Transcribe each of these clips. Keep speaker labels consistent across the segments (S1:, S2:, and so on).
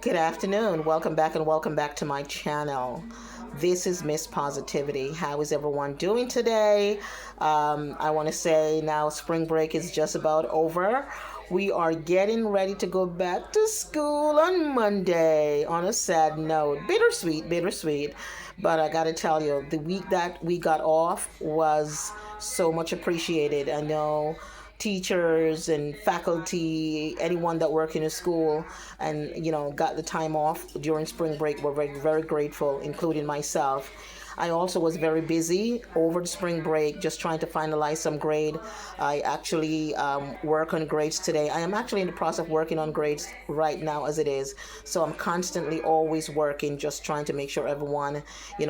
S1: Good afternoon. Welcome back and welcome back to my channel. This is Miss Positivity. How is everyone doing today? I want to say now spring break is just about over. We are getting ready to go back to school on Monday. On a sad note, bittersweet, bittersweet. But I got to tell you, the week that we got off was so much appreciated. I know teachers and faculty, anyone that work in a school and got the time off during spring break were very, very grateful, including myself. I also was very busy over the spring break just trying to finalize some grade. I actually work on grades today. I am actually in the process of working on grades right now as it is. So I'm constantly always working, just trying to make sure everyone,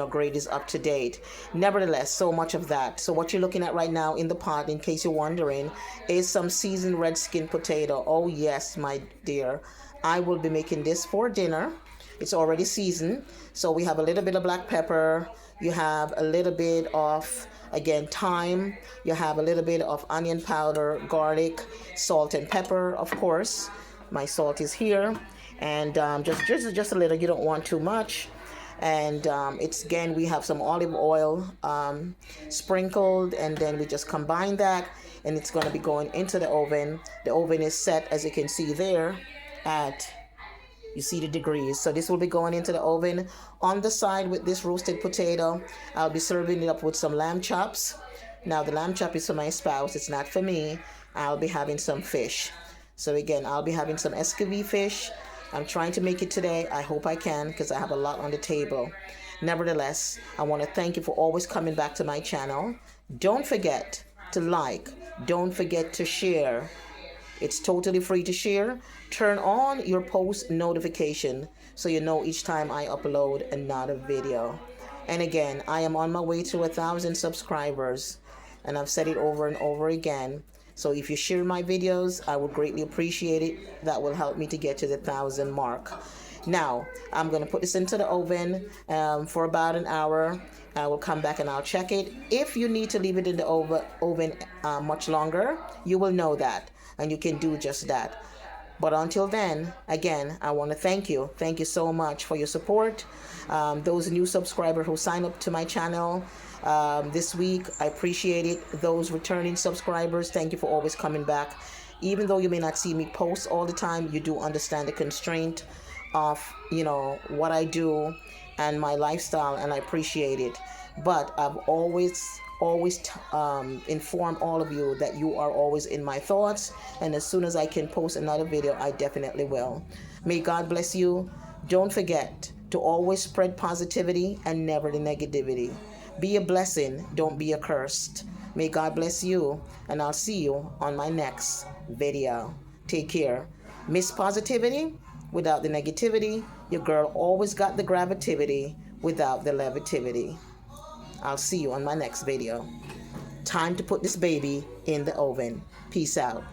S1: grade is up to date. Nevertheless, so much of that. So what you're looking at right now in the pot, in case you're wondering, is some seasoned red skin potato. Oh yes, my dear. I will be making this for dinner. It's already seasoned. So we have a little bit of black pepper. You have a little bit of, again, thyme. You have a little bit of onion powder, garlic, salt and pepper, of course. My salt is here. And just a little. You don't want too much. And it's, again, we have some olive oil sprinkled. And then we just combine that. And it's going to be going into the oven. The oven is set, as you can see there, at... You see the degrees. So this will be going into the oven. On the side with this roasted potato, I'll be serving it up with some lamb chops. Now the lamb chop is for my spouse. It's not for me. I'll be having some fish. So again, I'll be having some escovitch fish. I'm trying to make it today. I hope I can because I have a lot on the table. Nevertheless, I want to thank you for always coming back to my channel. Don't forget to like. Don't forget to share. It's totally free to share. Turn on your post notification so you know each time I upload another video. And again, I am on my way to 1,000 subscribers. And I've said it over and over again. So if you share my videos, I would greatly appreciate it. That will help me to get to the 1,000 mark. Now, I'm going to put this into the oven for about an hour. I will come back and I'll check it. If you need to leave it in the oven much longer, you will know that. And you can do just that. But until then, again, I want to thank you. Thank you so much for your support. Those new subscribers who sign up to my channel this week, I appreciate it. Those returning subscribers, thank you for always coming back. Even though you may not see me post all the time, you do understand the constraint of, what I do and my lifestyle, and I appreciate it. But I've always inform all of you that you are always in my thoughts, and as soon as I can post another video, I definitely will. May God bless you. Don't forget to always spread positivity and never the negativity. Be a blessing, don't be a curse. May God bless you, and I'll see you on my next video. Take care. Miss Positivity without the negativity. Your girl always got the gravity without the levitivity. I'll see you on my next video. Time to put this baby in the oven. Peace out.